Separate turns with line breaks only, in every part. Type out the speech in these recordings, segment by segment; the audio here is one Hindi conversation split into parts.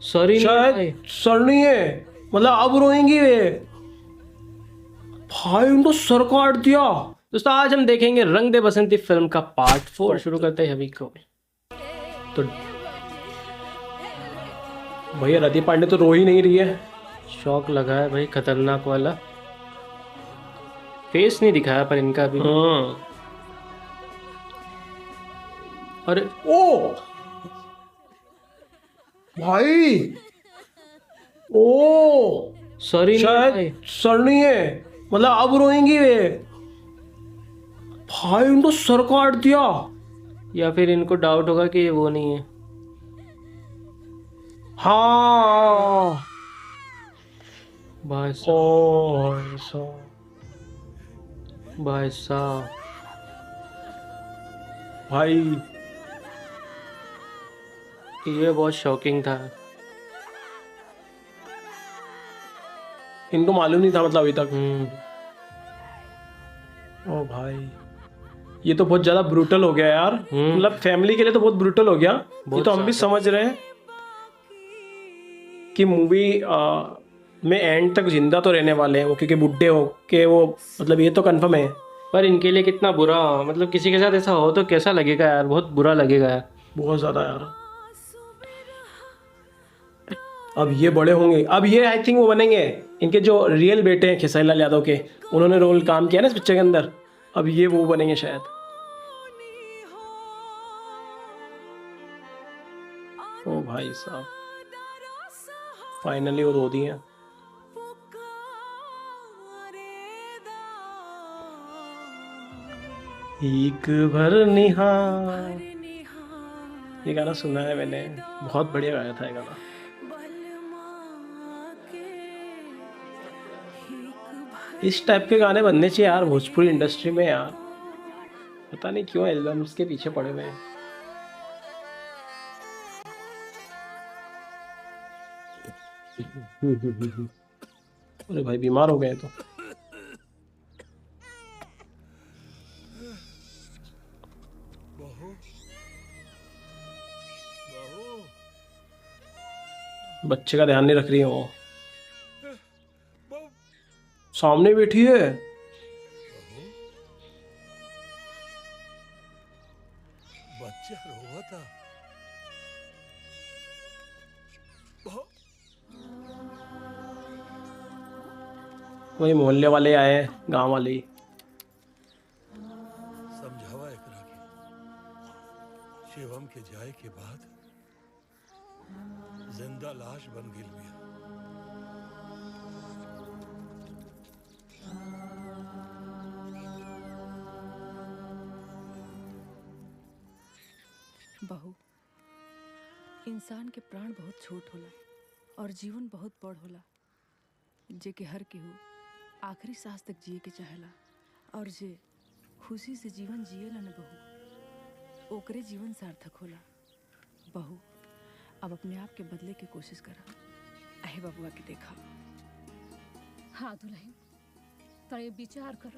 सॉरी
शायद सर नहीं है, मतलब अब रोएंगी वे। भाई उनको सर काट दिया।
दोस्तों आज हम देखेंगे रंग दे बसंती फिल्म का पार्ट 4। शुरू करते हैं अभी को।
तो भैया रति पांडे तो रो ही नहीं रही है।
शौक लगा है भाई, खतरनाक वाला। फेस नहीं दिखाया पर इनका भी।
अरे ओ भाई, ओ
सॉरी
शायद सर नहीं है, मतलब अब रोएंगी वे। भाई उनको सर काट दिया।
या फिर इनको डाउट होगा कि ये वो नहीं है।
हाँ
भाई साहब,
ओ ऐसा।
भाई साहब,
भाई
ये बहुत शॉकिंग था।
इनको मालूम नहीं था मतलब अभी तक।
हम्म।
ओ भाई ये तो बहुत ज्यादा ब्रूटल हो गया यार। मतलब फैमिली के लिए तो बहुत ब्रूटल हो गया। ये तो हम भी समझ रहे हैं कि मूवी में एंड तक जिंदा तो रहने वाले हैं वो, क्योंकि बुढ़े हो के वो, मतलब ये तो कंफर्म है।
पर इनके लिए कितना बुरा, मतलब किसी के साथ ऐसा हो तो कैसा लगेगा यार, बहुत बुरा लगेगा यार।
बहुत ज्यादा यार। अब ये बड़े होंगे, अब ये आई थिंक वो बनेंगे, इनके जो रियल बेटे हैं खेसारी लाल यादव के, उन्होंने रोल काम किया ना इस पिक्चर के अंदर। अब ये वो बनेंगे शायद। ओ भाई साहब, फाइनली वो रो दिए। एक भर निहार, ये गाना सुना है मैंने, बहुत बढ़िया गाया था ये गाना। इस टाइप के गाने बनने चाहिए यार भोजपुरी इंडस्ट्री में यार। पता नहीं क्यों एल्बम्स के पीछे पड़े हुए हैं। अरे भाई बीमार हो गए तो। बच्चे का ध्यान नहीं रख रही है वो, सामने बैठी है।
बच्चा रोवा था।
वही मोहल्ले वाले आए हैं, गांव वाले ही।
समझावा एकरा के शिवम के जाए के बाद जिंदा लाश बन गिल बिया।
बहू, इंसान के प्राण बहुत छोट होला और जीवन बहुत बड़ होला। जे के हर केहू आखिरी सांस तक जिए के चाहेला, और जे खुशी से जीवन जिएला न बहू, ओकरे जीवन सार्थक होला। बहू, अब अपने आप के बदले की कोशिश करा। अहे बबुआ के देखा।
हाँ दुल्हन, तय विचार कर।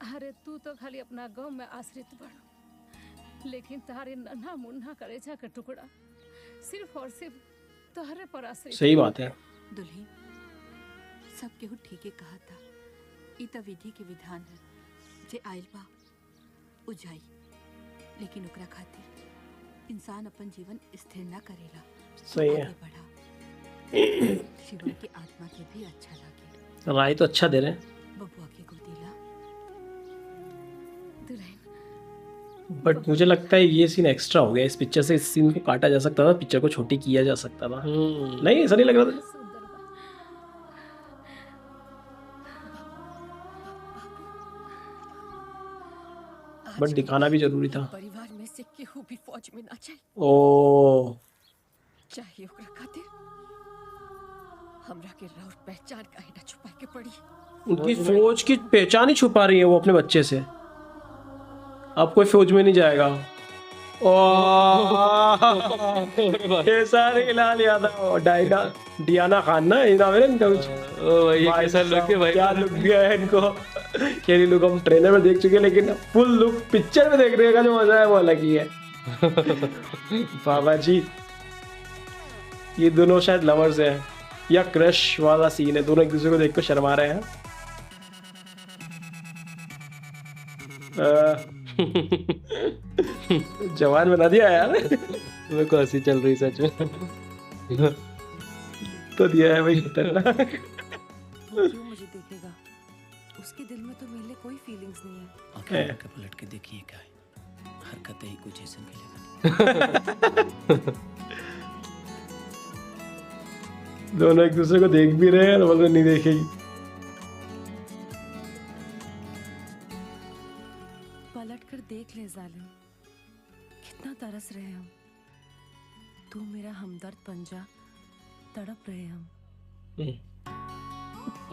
अरे तू तो खाली अपना गांव में आश्रित बड़ा, लेकिन तारे नन्हा मुन्ना करेजा का टुकड़ा सिर्फ और सिर्फ तोहरे पर आश्रित।
सही बात है।
दुल्हन, सब केहू ठीके कहा था। ई त विधि के विधान है, जे आइल बा उ जाई, लेकिन ओकरा खातिर इंसान अपन जीवन स्थिर ना करेला।
सही है।
आगे बढ़ा, शिवम की आत्मा के भी अच्छा लगे।
राय तो अच्छा दे रहे हैं,
बबुआ के गोदीला।
दुल्हन,
बट मुझे लगता है ये सीन एक्स्ट्रा हो गया इस पिक्चर से। इस सीन को काटा जा सकता था, पिक्चर को छोटी किया जा सकता था। नहीं ऐसा नहीं लग रहा था।
सुंदर बा।
बट दिखाना भी जरूरी था।
परिवार में से केहू भी फौज में ना जाए,
ओ
चाहिए ओकरा खातिर हमरा के राउर पहचान काहे ना छुपाए के पड़ी।
उनकी फौज की पहचान ही छुपा रही है वो अपने बच्चे से। अब कोई फौज में नहीं जाएगा। खेसारी लाल यादव, डियाना खान ना ये नाम है ना इनका कुछ। भाई
कैसा लुक है भाई,
क्या लुक दिया है इनको। ये लुक हम ट्रेलर में देख चुके हैं, लेकिन फुल लुक पिक्चर में देखने का जो मजा है वो अलग ही है। बाबा जी ये दोनों शायद लवर्स हैं या क्रश वाला सीन है, दोनों एक दूसरे को देख कर शर्मा रहे हैं। जवान बना दिया यार।
मेरे को हंसी चल रही सच में।
तो दिया है भाई खतरनाक।
क्यों मुझे देखेगा? उसके दिल में तो मेरे लिए कोई फीलिंग्स नहीं है।
आंखें के पलट के देखिए क्या है, हरकतें ही कुछ ऐसे मिलेगा।
दोनों एक दूसरे को देख भी रहे हैं और बोल रहे नहीं देखेगी।
पलट कर देख ले जालिम, कितना तरस रहे हम। तू मेरा हमदर्द बन जा, तड़प रहे हम।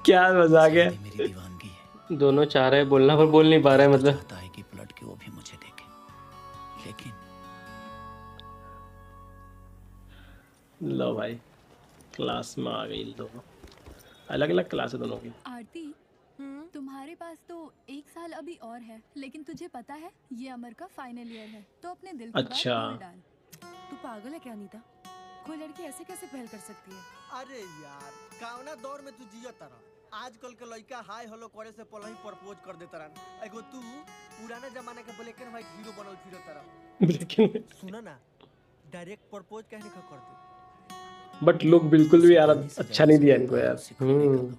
क्या मजाक है।
ये मेरी दीवानगी है,
दोनों चाह रहे हैं बोलना पर बोल नहीं पा रहे, मतलब
चाहता है कि पलट के वो भी मुझे देखे, लेकिन
लो भाई क्लास में आ गई दोनों, अलग अलग क्लास है दोनों की।
आरती, तुम्हारे पास तो 1 साल अभी और है, लेकिन तुझे पता है ये अमर का फाइनल ईयर है, तो अपने दिल की
अच्छा।
बात बोल डाल।
तू पागल है क्या नीता? कोई लड़की ऐसे कैसे पहल कर सकती है?
अरे यार कावना दौर में तू जियत तरह, आजकल के लड़का हाय हेलो करे से पहले ही प्रपोज कर देता रहा। एगो तू पुराने जमाने के ब्लैक एंड व्हाइट हीरो बनल फिरत तरह।
लेकिन
सुना ना, डायरेक्ट प्रपोज कहने का कर दे।
बट लुक बिल्कुल भी यार अच्छा नहीं दिया इनको यार।
उसे खोने का गम,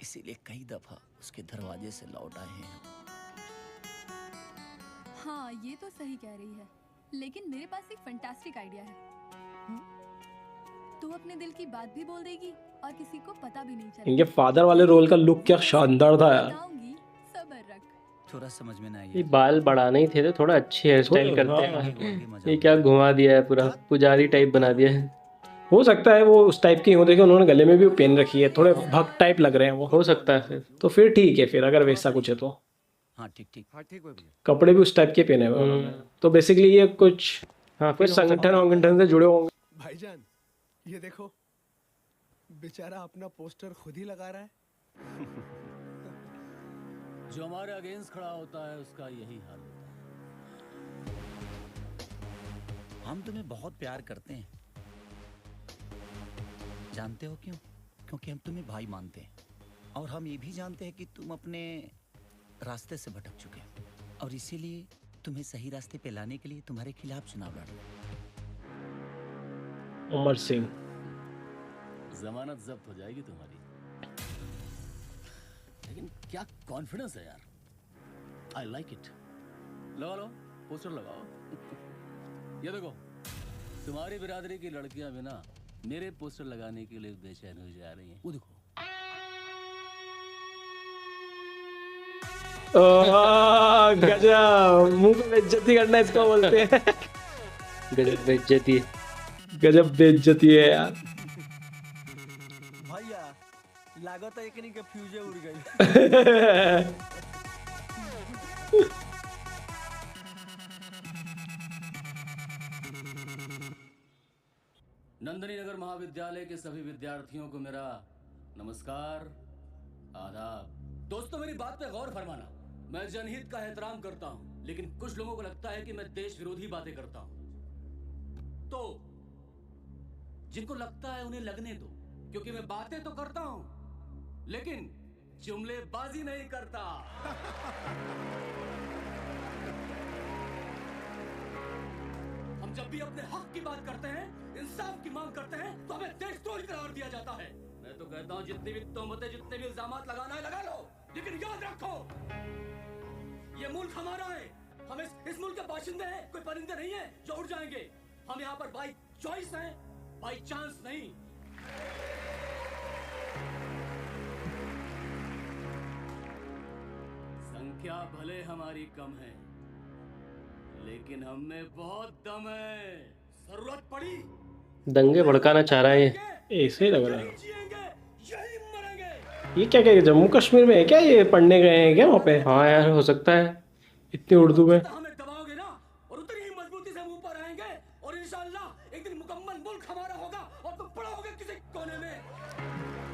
इसीलिए कई दफा उसके दरवाजे से लौट आए हैं।
हाँ ये तो सही कह रही है, लेकिन मेरे पास एक फैंटास्टिक आइडिया है। तू अपने दिल की बात भी बोल देगी और किसी को पता भी नहीं चलेगा।
इनके फादर वाले रोल का लुक क्या शानदार था यार।
बताऊंगी, सब्र रख।
थोड़ा समझ में ना
ये
आई,
बाल बढ़ाने ही थे तो थोड़ा अच्छी हेयर स्टाइल
थोड़ा,
करते
हाँ।
हैं। ये क्या घुमा दिया है, पूरा पुजारी टाइप बना दिया है।
हो सकता है वो उस टाइप की हो, देखे उन्होंने गले में भी पेन रखी है, थोड़े भक्त टाइप लग रहे हैं वो।
हो सकता है फिर।
तो फिर ठीक है, फिर अगर वैसा कुछ है तो
हाँ ठीक ठीक।
हाँ ठीक है भैया।
कपड़े भी उस टाइप के पहने हुए उन्होंने। तो बेसिकली ये कुछ
हाँ
फिर
फिर हो सकता
संगठन वंगठन से जुड़े होंगे।
भाईजान ये देखो, बेचारा अपना पोस्टर खुद ही लगा रहा है।
जो हमारे अगेंस्ट खड़ा होता है उसका यही हाल होता है। हम तुम्हें बहुत प्यार करते हैं, जानते हो क्यों? क्योंकि हम तुम्हें भाई मानते हैं, और हम ये भी जानते हैं कि तुम अपने रास्ते से भटक चुके हो, और इसीलिए तुम्हें सही रास्ते पे लाने के लिए तुम्हारे खिलाफ चुनाव लड़ रहे हैं।
उमर सिंह
जमानत जब्त हो जाएगी तुम्हारी, लेकिन क्या कॉन्फिडेंस है यार। I like it. लगा लो पोस्टर लगाओ। ये देखो, तुम्हारी बिरादरी की लड़कियां भी ना मेरे पोस्टर लगाने के लिए बेचैन हो जा रही हैं। वो देखो।
गजब, मुंह पे बेइज्जती करना इसको बोलते हैं।
गजब बेइज्जती है।
गजब बेइज्जती है यार।
भैया लागत है एकनी के फ्यूजे उड़ गई।
नंदनी नगर महाविद्यालय के सभी विद्यार्थियों को मेरा नमस्कार, आदाब। दोस्तों मेरी बात पे गौर फरमाना। मैं जनहित का एहतराम करता हूँ, लेकिन कुछ लोगों को लगता है कि मैं देश विरोधी बातें करता हूँ। तो जिनको लगता है उन्हें लगने दो, क्योंकि मैं बातें तो करता हूँ लेकिन जुमलेबाजी नहीं करता। हम जब भी अपने हक की बात करते हैं, इंसाफ की मांग करते हैं, तो हमें देशद्रोही करार दिया जाता है। मैं तो कहता हूँ जितनी भी तोहमतें, जितने भी इल्जामात लगाना है लगा लो, लेकिन याद रखो ये मुल्क हमारा है। हम इस मुल्क के बाशिंदे हैं, कोई परिंदे नहीं है जो उड़ जाएंगे। हम यहाँ पर बाई चॉइस हैं, बाई चांस नहीं। संख्या भले हमारी कम है, लेकिन हम में बहुत दम है। जरूरत पड़ी
दंगे भड़काना चाह रहा है ये।
ऐसे ही लग रहा है।
जिएंगे, यही मरेंगे।
ये क्या क्या जम्मू कश्मीर में है क्या? ये पढ़ने गए हैं क्या वहाँ पे?
हाँ यार हो सकता है।
इतनी उर्दू में।
हमें दबाओगे ना, और उतनी ही मजबूती से मुंह पर आएंगे, और इंशाल्लाह एक दिन मुकम्मल मुल्क हमारा होगा और तुम पड़ा होगे किसी कोने में।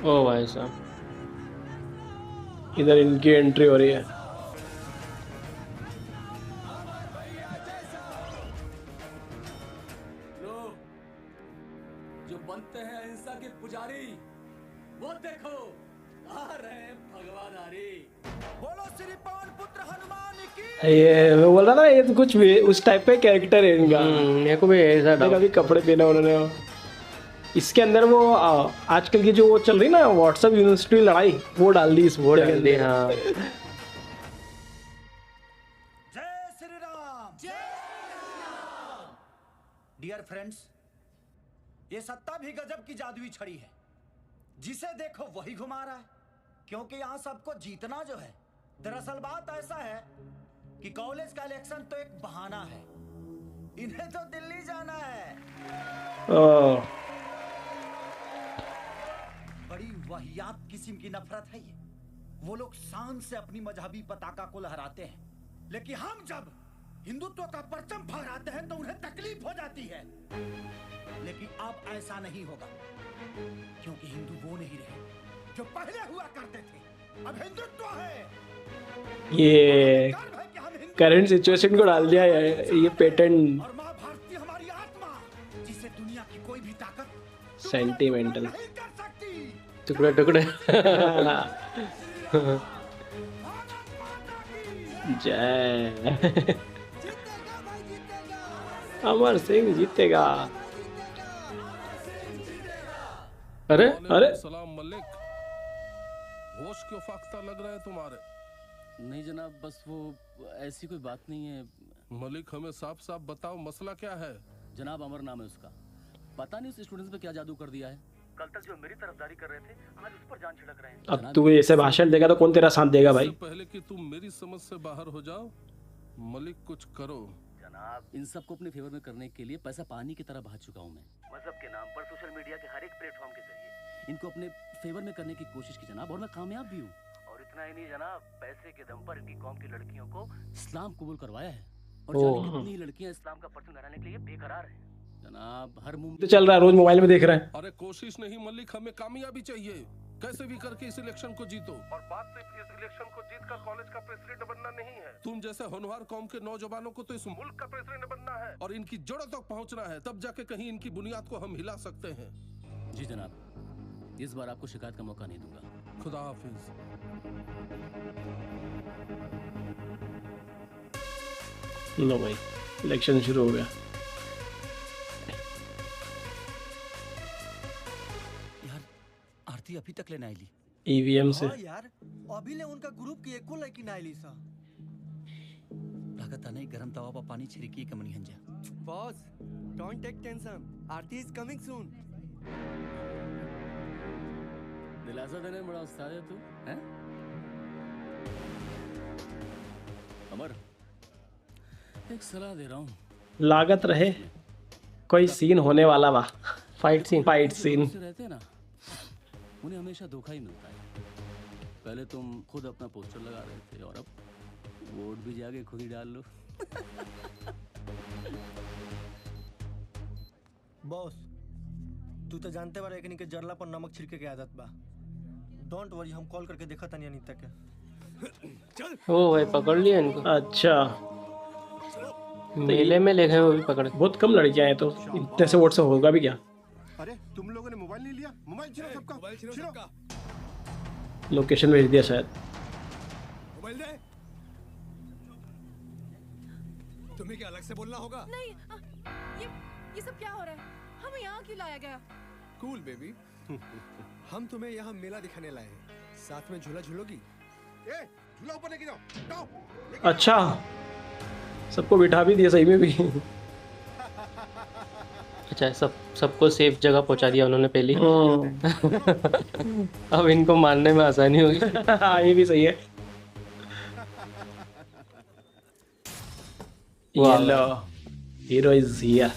ओ भाई साहब,
इधर इनकी एंट्री हो रही है।
लो, जो बनते हैं अहिंसा के पुजारी, वो देखो आ रहे हैं भगवाधारी। बोलो श्री पवन पुत्र हनुमान की।
ये मैं बोल रहा ना, ये तो कुछ भी उस टाइप का कैरेक्टर है इनका।
मेरे को भी ऐसा
देख
डाउट।
अभी कपड़े पहने उन्होंने, इसके अंदर वो आजकल की जो वो चल रही ना व्हाट्सएप यूनिवर्सिटी लड़ाई, वो डाल दी इस
वो
जगह
डाल दी,
अंदर।
हाँ।
जय श्री राम। जय डियर फ्रेंड्स, ये सत्ता भी गजब की जादुई छड़ी है, जिसे देखो वही घुमा रहा है, क्योंकि यहाँ सबको जीतना जो है। दरअसल बात ऐसा है कि कॉलेज का इलेक्शन तो एक बहाना है, इन्हें तो दिल्ली जाना है। बड़ी वाहियात किस्म की नफरत है ये। वो लोग शान से अपनी मजहबी पताका को लहराते हैं, लेकिन हम जब हिंदुत्व का परचम फहराते हैं तो उन्हें तकलीफ हो जाती है। लेकिन अब ऐसा नहीं होगा, क्योंकि हिंदू वो नहीं रहे जो पहले हुआ करते थे। अब हिंदुत्व है।
ये करंट सिचुएशन को डाल दिया है ये पेटेंट।
और माँ भारती हमारी आत्मा, जिसे दुनिया की कोई भी ताकत
सेंटिमेंटल
नहीं कर सकती।
टुकड़े टुकड़े।
जय अमर सिंह जीतेगा।
अरे
अरे
सलाम मलिक, होश क्यों फाख्ता लग रहा है तुम्हारे?
नहीं जनाब, बस वो ऐसी कोई बात नहीं है।
मलिक हमें साफ साफ बताओ, मसला क्या है?
जनाब अमर नाम है उसका, पता नहीं उस स्टूडेंट्स पे क्या जादू कर दिया है। कल तक जो मेरी तरफदारी कर रहे थे, आज उस पर जान छिड़क रहे हैं।
अब तू ऐसे भाषण देगा तो कौन तेरा साथ देगा भाई?
इससे पहले कि तुम मेरी समझ से बाहर हो जाओ, मलिक कुछ करो।
जनाब इन सबको अपने फेवर में करने के लिए पैसा पानी की तरह बहा चुका हूँ मैं। मजहब के नाम पर सोशल मीडिया के हर एक प्लेटफॉर्म के जरिए इनको अपने फेवर में करने की कोशिश की जनाब, और मैं कामयाब भी हूँ। और इतना ही नहीं जनाब, पैसे के दम पर इनकी कौम की लड़कियों को इस्लाम कबूल करवाया है, और जाने कितनी लड़कियां इस्लाम का परचम लहराने के लिए बेकरार हैं जनाब। हर मुंह
तो चल रहा है, रोज मोबाइल में देख रहा है।
अरे कोशिश नहीं मलिक, हमें कामयाबी चाहिए। कैसे भी करके इस इलेक्शन को जीतो। और बात सिर्फ इस इलेक्शन को जीतकर कॉलेज का प्रेसिडेंट बनना नहीं है। तुम जैसे होनहार कौम के नौजवानों को तो इस मुल्क का प्रेसिडेंट बनना है, और इनकी जड़ों तक पहुंचना है, तब जाके कहीं इनकी बुनियाद को हम हिला सकते हैं।
जी जनाब, इस बार आपको शिकायत का मौका नहीं दूंगा।
खुदा हाफिज।
लो भाई, इलेक्शन शुरू हो गया।
यार आरती अभी तक लेना आईली।
ईवीएम से
हाँ यार, अभी ले उनका ग्रुप की एको लड़की ना आइली सा।
लागत नहीं गरम तवा पर पानी छिड़की कमनी हंजा।
Boss, don't take tension, Aarti is coming soon.
दिलासा देने में बड़ा उस्ताद है तू, हैं? अमर, एक सलाह दे रहा हूँ।
लागत रहे कोई सीन होने वाला बा। फाइट सीन
से रहते हैं ना, उन्हें हमेशा धोखा ही मिलता है। पहले तुम खुद अपना पोस्टर लगा रहे थे, और अब वोट भी जाके खुद ही डाल लो।
बॉस, तू तो जानते बारे कि इनके जरला पर नमक छिड़के के आदत बा। डोंट वरी, हम कॉल करके देखा था अनीता के।
ओ भाई पकड़ लिया इनको।
अच्छा,
मेले में ले गए वो भी पकड़।
बहुत कम लड़कियां हैं, तो इतने से वोट से होगा भी क्या?
अरे तुम लोगों ने मोबाइल नहीं लिया? मोबाइल छीनो सबका, मोबाइल छीनो सबका।
लोकेशन भेज दिया शायद।
मोबाइल दे। तुम्हें क्या अलग से बोलना होगा?
नहीं, ये सब क्या हो रहा है? हमें यहाँ क्यों लाया गया?
Cool baby. हम तुम्हें यहाँ मेला दिखाने लाए हैं, साथ में झूला झूलोगी? ए, झूला ऊपर लेके जाओ, जाओ।
अच्छा, सबको बिठा भी दिया सही में भी।
अच्छा, सबको सेफ जगह पहुंचा दिया उन्होंने पहले। अब इनको मारने में आसानी होगी।
हाँ, ये भी सही है। ये लो, हीरो इज हियर।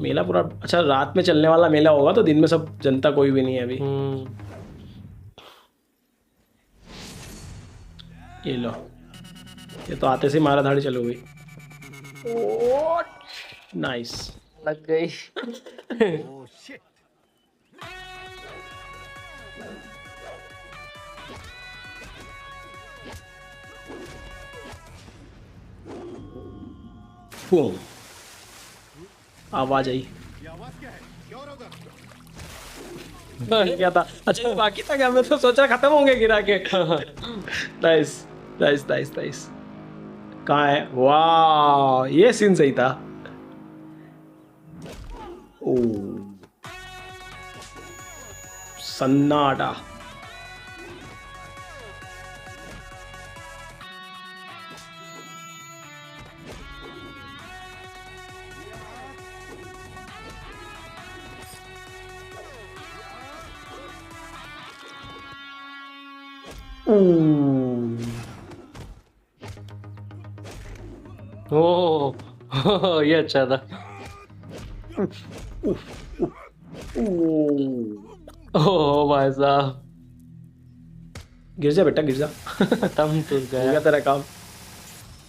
मेला पूरा अच्छा रात में चलने वाला मेला होगा, तो दिन में सब जनता कोई भी नहीं है अभी। ये लो, ये तो आते से मारा धाड़ी चलो गई। नाइस,
लग गई।
बूम, आवाज आई।
ये आवाज क्या है? क्या हो रहा है उधर?
क्या था? अच्छा बाकी था क्या? मैं तो सोचा खत्म होंगे गिरा के। Nice nice nice nice. कहाँ है? वाह, ये सीन सही था। ओ, सन्नाटा।
ओह ये अच्छा था। ओह भाई साहब,
गिर जा बेटा, गिर जा।
दम टूट
हो
गया।
गया तेरा काम।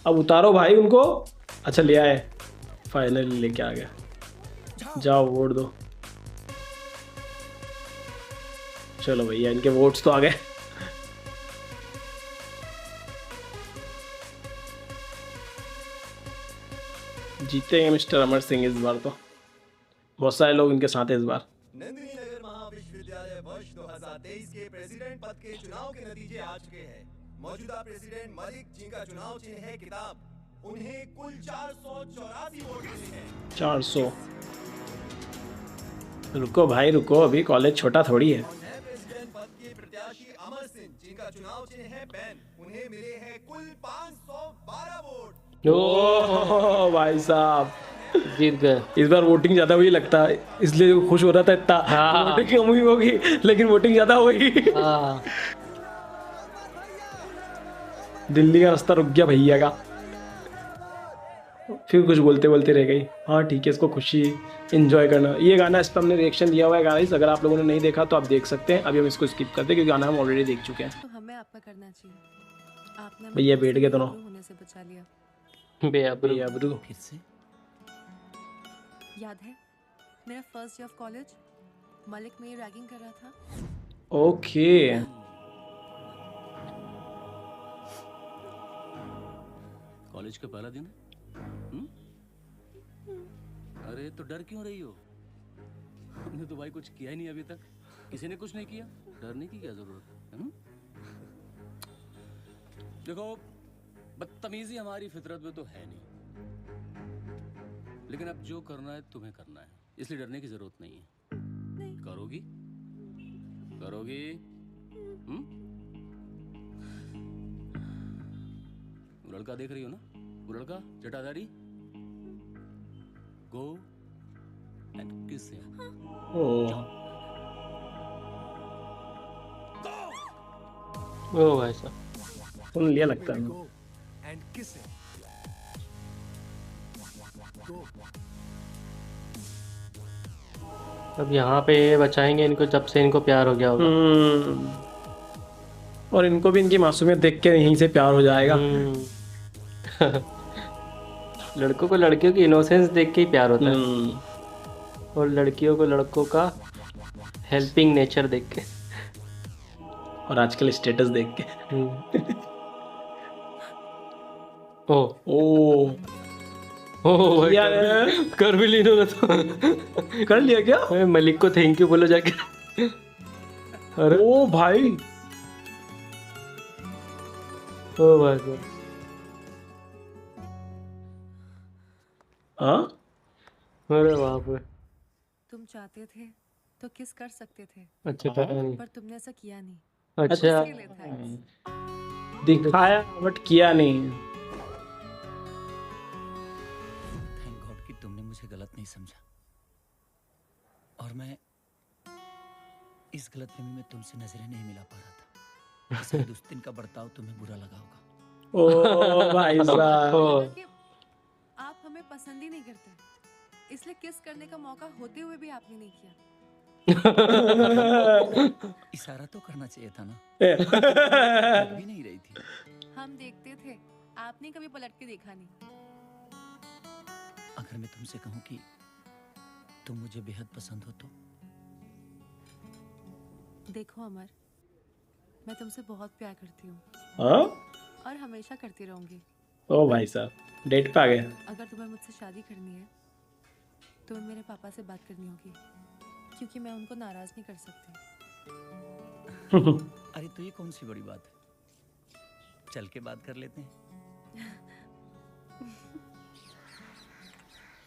अब उतारो भाई उनको। अच्छा ले आए, फाइनली लेके आ गया। जाओ वोट दो। चलो भैया, इनके वोट्स तो आ गए। जीतेंगे मिस्टर अमर सिंह इस बार तो। बहुत सारे लोग इनके साथ हैं इस बार।
नंदिनी नगर महाविश्वविद्यालय वर्ष 2023 के प्रेसिडेंट पद के चुनाव के नतीजे आ चुके हैं। मौजूदा प्रेसिडेंट मलिक जिनका चुनाव चिन्ह है किताब, उन्हें कुल 484 वोट मिले हैं।
400। रुको भाई रुको, अभी कॉलेज छोटा थोड़ी है।
नए प्रेसिडेंट पद के प्रत्याशी अमर सिंह जिनका चुनाव चिन्ह है पेन, उन्हें मिले हैं कुल 512 वोट।
ओ भाई साहब,
जीत गए।
इस बार वोटिंग ज्यादा हुई लगता है, इसलिए वो खुश हो रहा था इतना।
हाँ।
वोटिंग कम हुई होगी लेकिन वोटिंग ज्यादा हुई।
हाँ
दिल्ली का रास्ता रुक गया भैया का। फिर कुछ बोलते बोलते रह गई। हाँ ठीक है, इसको खुशी एंजॉय करना। ये गाना, इस पर हमने रिएक्शन दिया हुआ है गाइस, अगर आप लोगों ने नहीं देखा तो आप देख सकते हैं। अभी हम इसको स्किप करते हैं क्योंकि गाना हम ऑलरेडी देख चुके हैं।
तो हमें आपका करना चाहिए। आपने
भैया बैठ गए दोनों।
होने से बचा लिया।
बेअब्रू।
बेअब्रू।
फिर से
याद है मेरा first day of college, Malik में रैगिंग कर रहा था।
ओके।
कॉलेज का पहला दिन है? अरे तो डर क्यों रही हो? हमने तो भाई कुछ किया ही नहीं अभी तक। किसी ने कुछ नहीं किया, डरने की क्या जरूरत है? देखो, बदतमीजी हमारी फितरत में तो है नहीं, लेकिन अब जो करना है तुम्हें करना है, इसलिए डरने की जरूरत नहीं है।
नहीं।
करोगी? करोगी? वो लड़का देख रही हो ना, वो लड़का जटाधारी, गो एंड किस हिम।
ओ भाई साहब,
सुन लिया लगता है।
Go and kiss him. Go.
अब यहाँ पे ये बचाएंगे इनको जब से इनको प्यार हो गया होगा।
और इनको भी इनकी मासूमियत देख के यहीं से प्यार हो जाएगा।
लड़कों को लड़कियों की इनोसेंस देख के ही प्यार होता है, और लड़कियों को लड़कों का हेल्पिंग नेचर देख के,
और आजकल स्टेटस देख के।
ओ
ओ
भाई,
यार
कर भी ली इन्होंने तो।
कर लिया क्या?
अरे मलिक को थैंक यू बोलो जाके।
अरे ओ भाई,
ओ भाई साहब।
हाँ
अरे बाप रे,
तुम चाहते थे तो किस कर सकते थे,
अच्छा था नहीं।
पर तुमने ऐसा किया नहीं।
अच्छा
इसके लिए thanks।
दिखाया बट किया नहीं।
थैंक गॉड कि तुमने मुझे गलत नहीं समझा, और मैं इस गलतफहमी में तुमसे नजरें नहीं मिला पा रहा था। शायद उस दिन का बर्ताव तुम्हें बुरा लगा होगा।
ओ भाई साहब,
कि आप हमें पसंद ही नहीं करते, इसलिए किस करने का मौका होते हुए भी आपने नहीं किया।
इशारा तो करना चाहिए था ना। लग भी नहीं रही थी।
हम देखते थे, आपने कभी पलट के देखा नहीं।
अगर मैं तुमसे कहूं कि तुम मुझे बेहद पसंद हो तो?
देखो अमर, मैं तुमसे बहुत प्यार करती हूँ
हाँ?
और हमेशा करती रहूंगी।
ओ भाई साहब डेट पे आ गए।
अगर तुम्हें मुझसे शादी करनी है तो मेरे पापा से बात करनी होगी, क्योंकि मैं उनको नाराज नहीं कर सकती।
अरे तो ये कौन सी बड़ी बात है, चल के बात कर लेते हैं।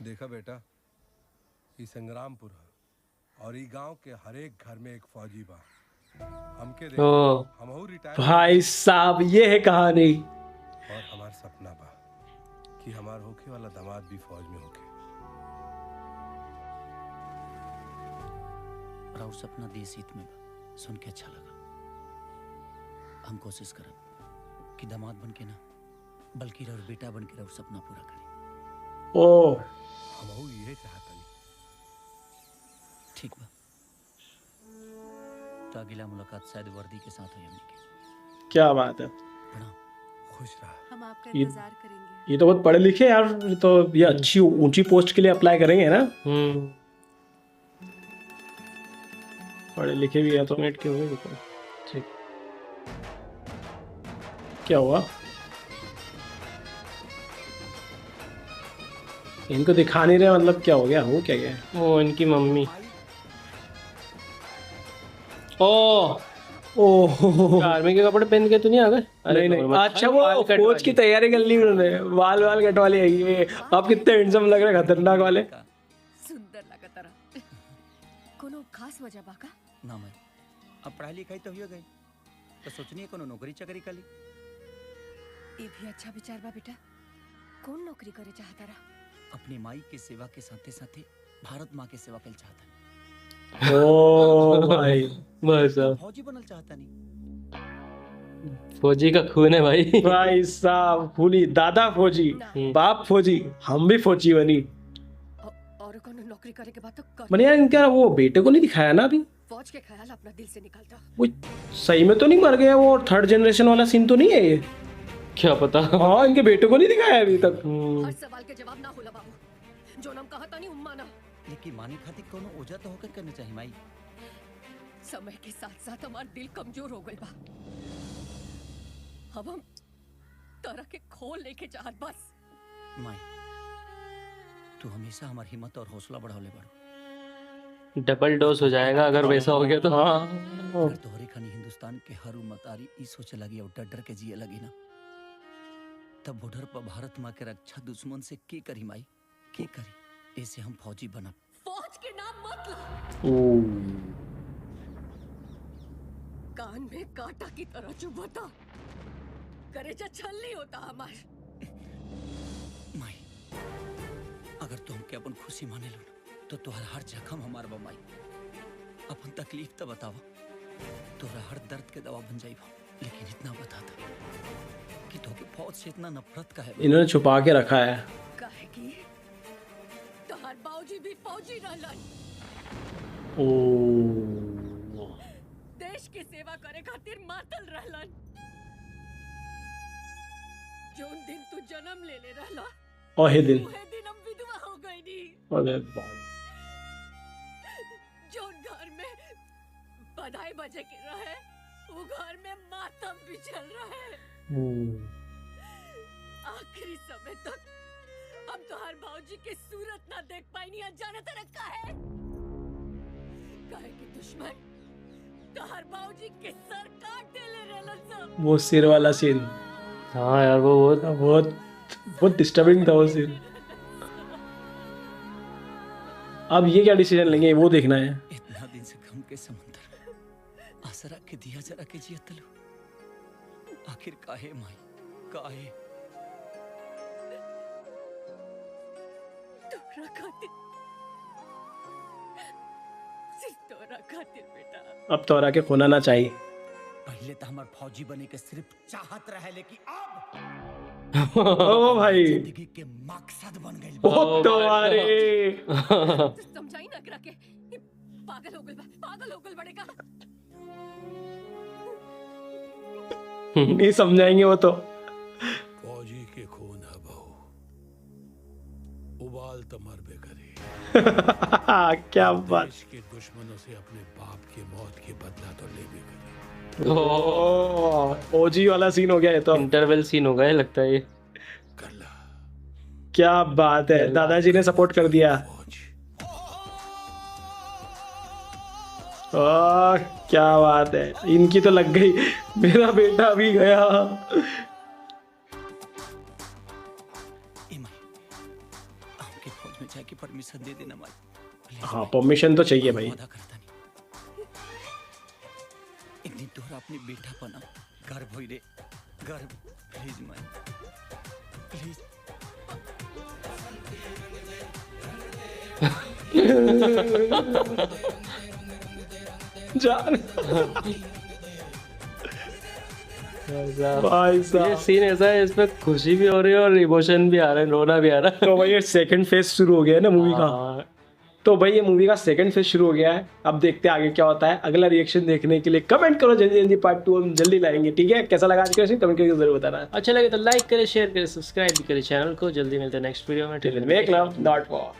देखा बेटा, ये संग्रामपुर है और ये गांव के हर एक घर में एक फौजी बा। हमके देखो, हमहू रिटायर
भाई साहब ये है कहानी।
और हमार सपना बा कि हमार होके वाला दामाद भी फौज में होके।
राव सपना देश हित में बा, सुन के अच्छा लगा। हम कोशिश करब कि दामाद बन के ना बल्कि राव बेटा बन के राव सपना पूरा करें।
ओ
हमहू ये चाहता नहीं।
ठीक बा, तो अगला मुलाकात शायद वर्दी के साथ हो हमने के।
क्या बात है,
खुश रहा।
हम आपका
ये
इंतजार करेंगे।
ये तो बहुत पढ़े लिखे यार, ये तो ये अच्छी ऊंची पोस्ट के लिए अप्लाई करेंगे ना। पढ़े लिखे भी है तो नेट के हुए देखो। ठीक, क्या हुआ? इनको दिखा नहीं रहे, मतलब क्या हो गया? हो क्या गया?
वो इनकी मम्मी।
ओह
आर्मी के कपड़े पहन के तो नहीं आ गए?
नहीं नहीं, अच्छा वो फौज की तैयारी कर ली उन्होंने, बाल वाल कटवा लिए। ये आप कितने हैंडसम लग रहे, खतरनाक वाले।
सुंदर लगा तारा। कोनो खास वजह बाका?
ना मैं अब पढ़ाई लिखाई तो हो गई, तो सोचनी है कोनो नौकरी चाकरी कर ली।
ये भी अच्छा विचार बा बेटा। कौन नौकरी करे चाहता रहा?
अपनी माई के सेवा के साथे साथे भारत माँ के सेवा कर चाहता है।
ओ भाई
बस
फौजी बनल चाहता नहीं।
फौजी का खून है भाई।
भाई साहब खूनी, दादा फौजी, बाप फौजी, हम भी फौजी बनी।
और कोनो नौकरी करे के बाद तो कर।
मैंने यार इनका वो बेटे को नहीं दिखाया ना अभी।
फौज के ख्याल अपना दिल से निकालता।
वो सही में तो नहीं मर गया वो? थर्ड जनरेशन वाला सीन तो नहीं है ये?
क्या पता।
हाँ, इनके बेटे को नहीं दिखाया अभी तक।
हर सवाल के जवाब ना होला बाबू, जो नाम कहा था नहीं उम्मा ना।
लेकिन माने खातिर कोनो ओझा तो होकर करने चाहिए माई।
समय के साथ साथ हमार दिल कमजोर हो गई बा। अब हम तरह के खोल लेके चाहत बस।
माई तू हमेशा हमारी हिम्मत और हौसला बढ़ाले बाड़ू।
डबल डोज हो जाएगा अगर वैसा हो गया तो। हाँ,
अगर तोहरे खानी हिंदुस्तान के हर उम्मतारी ई सोचे लगी और डर डर के जिए लगी ना, तब बॉर्डर पर भारत माँ के रक्षा दुश्मन से के करी माई, के करी? ऐसे हम फौजी बनब।
फौज के नाम मत ला। कान में कांटा की तरह चुभता, करेजा छलनी होता हमार।
माई अगर तुम के अपन खुशी माने लो तो तोहर हर जख्म हमार बमाई। अपन तकलीफ तो बतावा, तोहरा हर दर्द के दवा बन जाइबा। लेकिन इतना बता दे कि तोके फौज से इतना नफरत का है।
इन्होंने छुपा के रखा है।
काहे की तोहर बाऊजी भी फौजी रहलन।
ओ
देश की सेवा करे खातिर मातल रहलन। जोन दिन तू जन्म ले रहला,
ओहे दिन
हम विधवा हो गई नी।
अरे बाप।
जोन घर में बधाई बजे के रहे, वो घर में मातम भी चल रहे। आखिरी समय तक हम तो हर भाऊजी की सूरत ना देख पाई नहीं। अनजाने तरह काहे कि दुश्मन तो हर भाऊजी के सर काट देले रहलन सब।
वो सिर वाला सीन,
हाँ यार वो
बहुत डिस्टर्बिंग था वो सीन। अब ये क्या डिसीजन लेंगे वो देखना है।
इतना दिन से गम के समुंदर आसरा के दिया जरा के जिया तलो, आखिर काहे माई काहे?
तोरा खातिर, सिर्फ तोरा खातिर बेटा।
अब तोरा के खोना ना चाहिए।
पहले तो हमार फौजी बने के सिर्फ चाहत रहे, लेकिन अब
ओ भाई
जिंदगी के मकसद बन गई।
बहुत तुम्हारे
समझाई ना करा के पागल हो गल बड़ेगा।
नहीं समझाएंगे वो तो।
फौजी के खून है बहू, उबाल तो मरबे करे।
क्या बात।
देश के दुश्मनों से अपने बाप की मौत के बदला तो ले भी करे।
ओजी वाला सीन हो गया ये तो।
इंटरवल सीन हो गया लगता है ये।
क्या बात है, दादाजी ने सपोर्ट कर दिया। क्या बात है, इनकी तो लग गई, मेरा बेटा भी गया।
फौज में जाके परमिशन दे देना माई।
हाँ परमिशन तो चाहिए भाई।
एक दिन तोहरा अपनी बेटा बना, गर्व होई रे, गर्व। Please my, please.
जान
भाई साहब, ये सीन ऐसा है, इसमें खुशी भी हो रही है और इमोशन भी आ रहा है, रोना भी आ रहा है।
तो भाई ये सेकंड फेज शुरू हो गया है ना मूवी का। तो भाई ये मूवी का सेकंड फेज शुरू हो गया है, अब देखते हैं आगे क्या होता है। अगला रिएक्शन देखने के लिए कमेंट करो जल्दी जल्दी, पार्ट 2 हम जल्दी लाएंगे, ठीक है? कैसा लगा आज का कमेंट करके जरूर बताना।
अच्छा लगे तो लाइक करें, शेयर करें, सब्सक्राइब भी करें चैनल को। जल्दी मिलते हैं नेक्स्ट वीडियो में।
Make love not war.